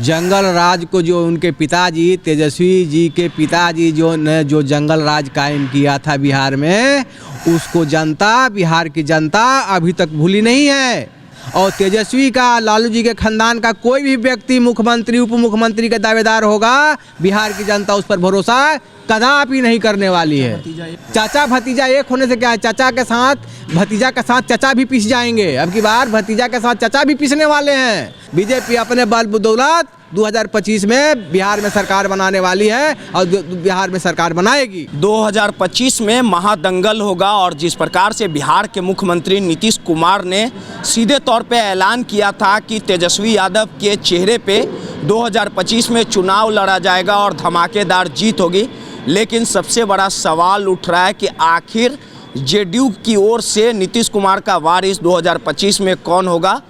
जंगल राज को जो उनके पिताजी तेजस्वी जी के पिताजी जो जंगल राज कायम किया था बिहार में, उसको जनता, बिहार की जनता अभी तक भूली नहीं है। और तेजस्वी का, लालू जी के खानदान का कोई भी व्यक्ति मुख्यमंत्री, उप मुख्यमंत्री का दावेदार होगा, बिहार की जनता उस पर भरोसा कदापि नहीं करने वाली है। चाचा भतीजा एक होने से क्या है, चाचा के साथ भतीजा के साथ चाचा भी पिस जाएंगे। अब की बार भतीजा के साथ चाचा भी पिसने वाले हैं। बीजेपी अपने बल बदौलत 2025 में बिहार में सरकार बनाने वाली है और बिहार में सरकार बनाएगी। 2025 में महादंगल होगा और जिस प्रकार से बिहार के मुख्यमंत्री नीतीश कुमार ने सीधे तौर पे ऐलान किया था कि तेजस्वी यादव के चेहरे पे 2025 में चुनाव लड़ा जाएगा और धमाकेदार जीत होगी, लेकिन सबसे बड़ा सवाल उठ रहा है कि आखिर जेडीयू की ओर से नीतीश कुमार का वारिस 2025 में कौन होगा,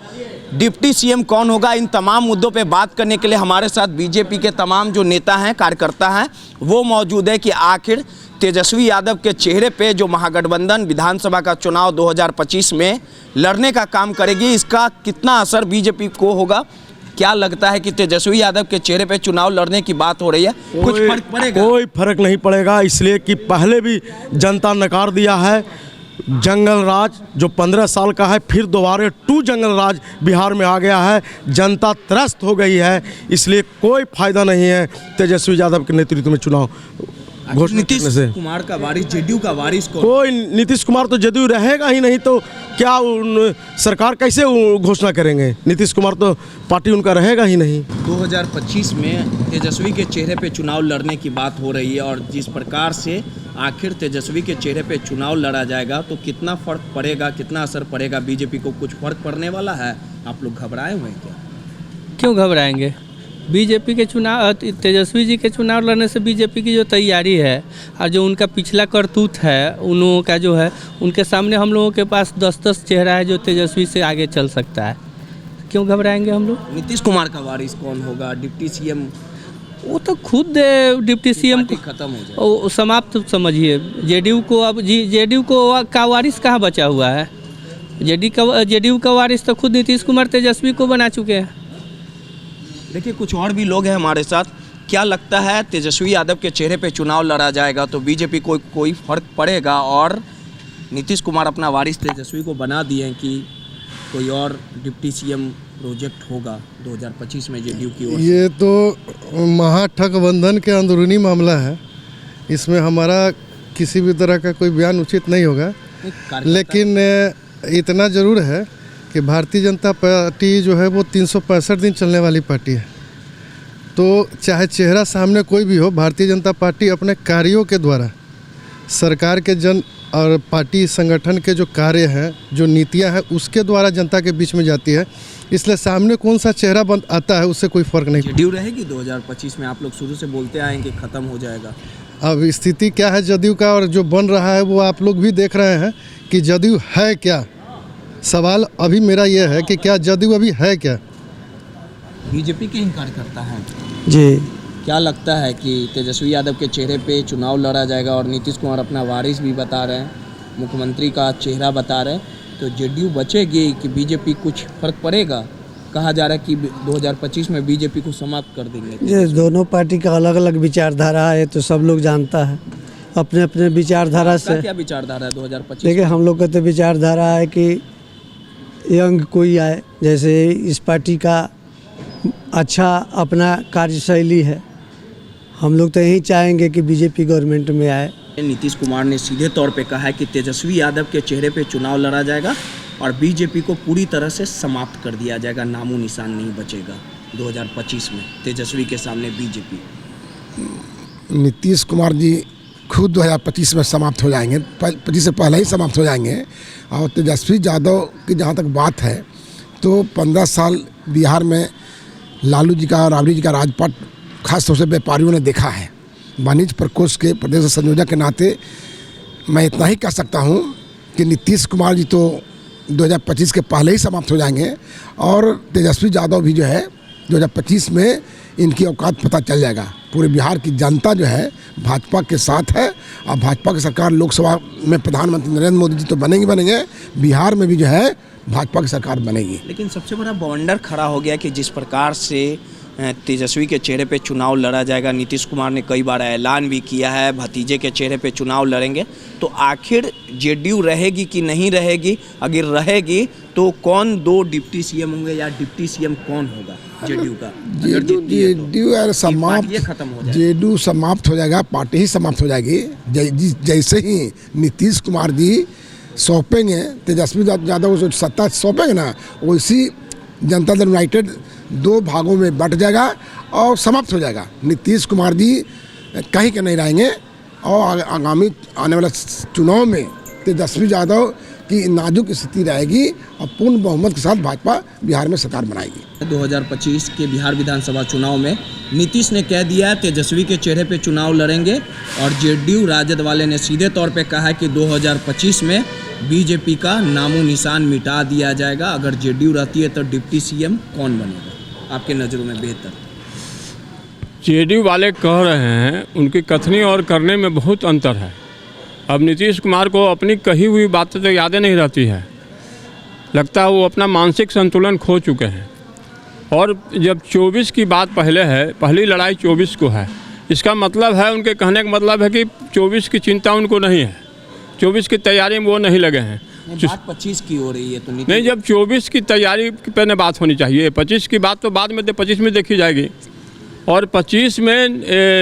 डिप्टी सीएम कौन होगा। इन तमाम मुद्दों पे बात करने के लिए हमारे साथ बीजेपी के तमाम जो नेता हैं, कार्यकर्ता हैं, वो मौजूद है कि आखिर तेजस्वी यादव के चेहरे पे जो महागठबंधन विधानसभा का चुनाव 2025 में लड़ने का काम करेगी, इसका कितना असर बीजेपी को होगा। क्या लगता है कि तेजस्वी यादव के चेहरे पे चुनाव लड़ने की बात हो रही है, कुछ फर्क पड़ेगा? कोई फर्क नहीं पड़ेगा, इसलिए कि पहले भी जनता नकार दिया है। जंगल राज जो 15 साल का है, फिर दोबारा जंगल राज बिहार में आ गया है। जनता त्रस्त हो गई है, इसलिए कोई फायदा नहीं है तेजस्वी यादव के नेतृत्व में चुनाव घोषणा नीतीश करने से। कुमार का वारिस, जेडीयू का वारिस कौन? कोई नीतीश कुमार तो जेडीयू रहेगा ही नहीं, तो क्या सरकार कैसे घोषणा करेंगे? नीतीश कुमार तो पार्टी उनका रहेगा ही नहीं। 2025 में तेजस्वी के चेहरे पे चुनाव लड़ने की बात हो रही है और जिस प्रकार से आखिर तेजस्वी के चेहरे पे चुनाव लड़ा जाएगा तो कितना फर्क पड़ेगा, कितना असर पड़ेगा बीजेपी को? कुछ फर्क पड़ने वाला है? आप लोग घबराए हुए हैं क्या? क्यों घबराएंगे? बीजेपी के चुनाव, तेजस्वी जी के चुनाव लड़ने से बीजेपी की जो तैयारी है और जो उनका पिछला करतूत है, उन लोगों का जो है, उनके सामने हम लोगों के पास 10-10 चेहरा है जो तेजस्वी से आगे चल सकता है। क्यों घबराएंगे हम लोग? नीतीश कुमार का वारिस कौन होगा, डिप्टी सीएम? वो तो खुद डिप्टी सीएम खत्म हो जाए, समाप्त समझिए। जेडीयू को अब जेडीयू को का वारिस कहाँ बचा हुआ है? जेडीयू का वारिस तो खुद नीतीश कुमार तेजस्वी को बना चुके हैं। देखिए, कुछ और भी लोग हैं हमारे साथ। क्या लगता है तेजस्वी यादव के चेहरे पे चुनाव लड़ा जाएगा तो बीजेपी को कोई फर्क पड़ेगा? और नीतीश कुमार अपना वारिस तेजस्वी को बना दिए हैं कि कोई और डिप्टी सीएम प्रोजेक्ट होगा 2025 में जेडीयू की ओर? ये तो महागठबंधन के अंदरूनी मामला है, इसमें हमारा किसी भी तरह का कोई बयान उचित नहीं होगा। लेकिन इतना ज़रूर है कि भारतीय जनता पार्टी जो है वो 365 दिन चलने वाली पार्टी है। तो चाहे चेहरा सामने कोई भी हो, भारतीय जनता पार्टी अपने कार्यों के द्वारा सरकार के जन और पार्टी संगठन के जो कार्य हैं, जो नीतियां हैं, उसके द्वारा जनता के बीच में जाती है। इसलिए सामने कौन सा चेहरा बन आता है उससे कोई फर्क नहीं। जेडीयू रहेगी 2025 में? आप लोग शुरू से बोलते आए कि ख़त्म हो जाएगा। अब स्थिति क्या है जदयू का और जो बन रहा है वो आप लोग भी देख रहे हैं कि जदयू है क्या। सवाल अभी मेरा यह है कि क्या जदयू अभी है क्या? बीजेपी के ही कार्यकर्ता हैं जी। क्या लगता है कि तेजस्वी यादव के चेहरे पे चुनाव लड़ा जाएगा और नीतीश कुमार अपना वारिस भी बता रहे हैं, मुख्यमंत्री का चेहरा बता रहे हैं, तो जेडीयू बचेगी कि बीजेपी कुछ फर्क पड़ेगा? कहा जा रहा है कि 2025 में बीजेपी को समाप्त कर देंगे। ये दोनों पार्टी का अलग अलग विचारधारा है, तो सब लोग जानता है अपने अपने विचारधारा से। क्या विचारधारा है 2025? देखिए, हम लोग का तो विचारधारा है कि यंग कोई आए, जैसे इस पार्टी का अच्छा अपना कार्यशैली है, हम लोग तो यही चाहेंगे कि बीजेपी गवर्नमेंट में आए। नीतीश कुमार ने सीधे तौर पे कहा है कि तेजस्वी यादव के चेहरे पे चुनाव लड़ा जाएगा और बीजेपी को पूरी तरह से समाप्त कर दिया जाएगा, नामो निशान नहीं बचेगा 2025 में तेजस्वी के सामने बीजेपी। नीतीश कुमार जी खुद 2025 में समाप्त हो जाएंगे, 25 से पहले ही समाप्त हो जाएंगे। और तेजस्वी यादव की जहाँ तक बात है तो 15 साल बिहार में लालू जी का और राबड़ी जी का राजपाट खास तौर से व्यापारियों ने देखा है। वाणिज्य प्रकोष्ठ के प्रदेश संयोजक के नाते मैं इतना ही कह सकता हूँ कि नीतीश कुमार जी तो 2025 के पहले ही समाप्त हो जाएंगे और तेजस्वी यादव भी जो है 2025 में इनकी औकात पता चल जाएगा। पूरे बिहार की जनता जो है भाजपा के साथ है और भाजपा की सरकार लोकसभा में प्रधानमंत्री नरेंद्र मोदी जी तो बनेंगे, बिहार में भी जो है भाजपा की सरकार बनेगी। लेकिन सबसे बड़ा बवंडर खड़ा हो गया कि जिस प्रकार से तेजस्वी के चेहरे पे चुनाव लड़ा जाएगा। नीतीश कुमार ने कई बार ऐलान भी किया है भतीजे के चेहरे पे चुनाव लड़ेंगे। तो आखिर जेडीयू रहेगी कि नहीं रहेगी? अगर रहेगी तो कौन 2 डिप्टी सीएम होंगे या डिप्टी सीएम कौन होगा जेडीयू का? जेडीयू समाप्त, खत्म हो जाएगा, जेडीयू समाप्त हो जाएगा, पार्टी ही समाप्त हो जाएगी। जैसे ही नीतीश कुमार जी सौंपेंगे, तेजस्वी यादव जो सत्ता सौंपेंगे ना, वैसी जनता दल यूनाइटेड 2 भागों में बट जाएगा और समाप्त हो जाएगा। नीतीश कुमार जी कहीं के नहीं रहेंगे और आगामी आने वाले चुनाव में तेजस्वी यादव की नाजुक स्थिति रहेगी और पूर्ण बहुमत के साथ भाजपा बिहार में सरकार बनाएगी। 2025 के बिहार विधानसभा चुनाव में नीतीश ने कह दिया तेजस्वी के चेहरे पे चुनाव लड़ेंगे और जेडीयू राजद वाले ने सीधे तौर पे कहा है कि 2025 में बीजेपी का नामो निशान मिटा दिया जाएगा। अगर जेडीयू रहती है तो डिप्टी सीएम कौन बनेगा आपके नज़रों में बेहतर? जेडीयू वाले कह रहे हैं, उनकी कथनी और करने में बहुत अंतर है। अब नीतीश कुमार को अपनी कही हुई बातें तो यादें नहीं रहती है, लगता है वो अपना मानसिक संतुलन खो चुके हैं। और जब 24 की बात पहले है, पहली लड़ाई 24 को है, इसका मतलब है, उनके कहने का मतलब है कि 24 की चिंता उनको नहीं है, 24 की तैयारी में वो नहीं लगे हैं। बात 25 की हो रही है तो नहीं, जब 24 की तैयारी पे बात होनी चाहिए, 25 की बात तो बाद में 25 में देखी जाएगी। और 25 में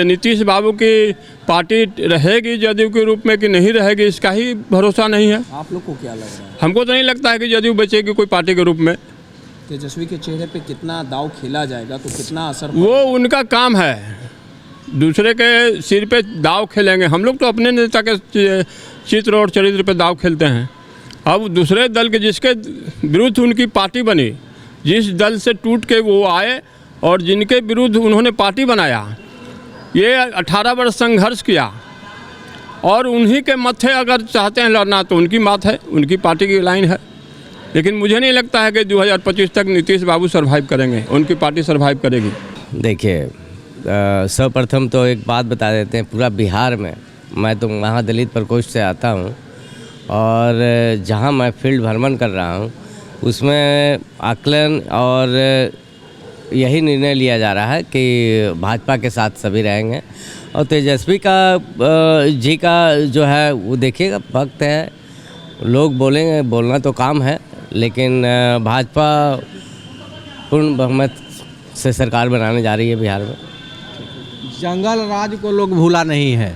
नीतीश बाबू की पार्टी रहेगी जदयू के रूप में कि नहीं रहेगी, इसका ही भरोसा नहीं है। आप लोग को क्या लग रहा है? हमको तो नहीं लगता है कि जदयू बचेगी कोई पार्टी के रूप में। तेजस्वी के चेहरे पे कितना दाव खेला जाएगा, तो कितना असर? वो उनका काम है, दूसरे के सिर पे दाव खेलेंगे। हम लोग तो अपने नेता के चित्र और चरित्र पे दाव खेलते हैं। अब दूसरे दल के जिसके विरुद्ध उनकी पार्टी बनी, जिस दल से टूट के वो आए और जिनके विरुद्ध उन्होंने पार्टी बनाया, ये 18 वर्ष संघर्ष किया और उन्हीं के मत्थे अगर चाहते हैं लड़ना तो उनकी बात है, उनकी पार्टी की लाइन है। लेकिन मुझे नहीं लगता है कि 2025 तक नीतीश बाबू सर्वाइव करेंगे, उनकी पार्टी सर्वाइव करेगी। देखिए, सर्वप्रथम तो एक बात बता देते हैं, पूरा बिहार में, मैं तो महादलित प्रकोष्ठ से आता हूँ और जहाँ मैं फील्ड भ्रमण कर रहा हूँ उसमें आकलन और यही निर्णय लिया जा रहा है कि भाजपा के साथ सभी रहेंगे। और तेजस्वी का जी का जो है वो देखिएगा, वक्त है, लोग बोलेंगे, बोलना तो काम है, लेकिन भाजपा पूर्ण बहुमत से सरकार बनाने जा रही है बिहार में। जंगल राज को लोग भूला नहीं है।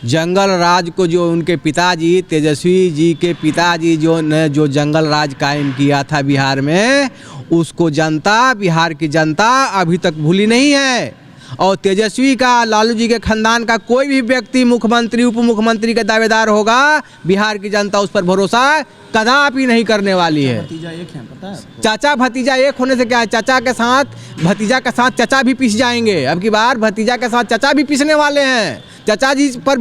जंगल राज को जो उनके पिताजी, तेजस्वी जी के पिताजी जो ने जो जंगल राज कायम किया था बिहार में, उसको जनता, बिहार की जनता अभी तक भूली नहीं है। और तेजस्वी का, लालू जी के खानदान का कोई भी व्यक्ति मुख्यमंत्री, उप मुख्यमंत्री का दावेदार होगा, बिहार की जनता उस पर भरोसा कदापि नहीं करने वाली है। भतीजा एक है, पता है? चाचा भतीजा एक होने से क्या है, चाचा के साथ भतीजा के साथ चाचा भी पिस जाएंगे। अब की बार भतीजा के साथ चाचा भी पिसने वाले हैं। चाचा जी पर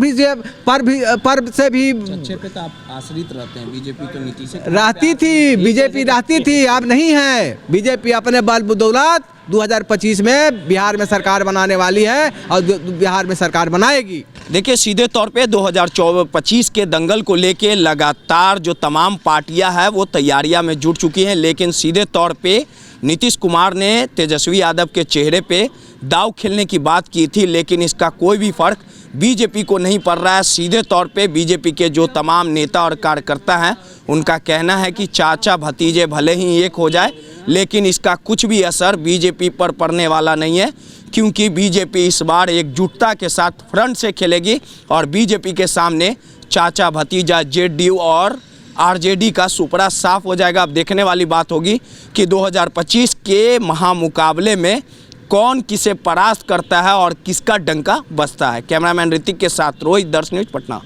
से भी चच्चे पे तो आप आश्रित रहते हैं। बीजेपी तो नीति से रहती थी, बीजेपी रहती थी, अब नहीं है। बीजेपी अपने बल बदौलत 2025 में बिहार में सरकार बनाने वाली है और बिहार में सरकार बनाएगी। देखिए, सीधे तौर पे 2025 के दंगल को लेके लगातार जो तमाम पार्टियां हैं वो तैयारियां में जुट चुकी हैं, लेकिन सीधे तौर पे नीतीश कुमार ने तेजस्वी यादव के चेहरे पे दाव खेलने की बात की थी, लेकिन इसका कोई भी फर्क बीजेपी को नहीं पड़ रहा है। सीधे तौर पे बीजेपी के जो तमाम नेता और कार्यकर्ता हैं उनका कहना है कि चाचा भतीजे भले ही एक हो जाए, लेकिन इसका कुछ भी असर बीजेपी पर पड़ने वाला नहीं है, क्योंकि बीजेपी इस बार एकजुटता के साथ फ्रंट से खेलेगी और बीजेपी के सामने चाचा भतीजा, जेडीयू और आरजेडी का सुपड़ा साफ हो जाएगा। अब देखने वाली बात होगी कि 2025 के महामुकाबले में कौन किसे परास्त करता है और किसका डंका बजता है। कैमरामैन ऋतिक के साथ रोहित, दर्श न्यूज़, पटना।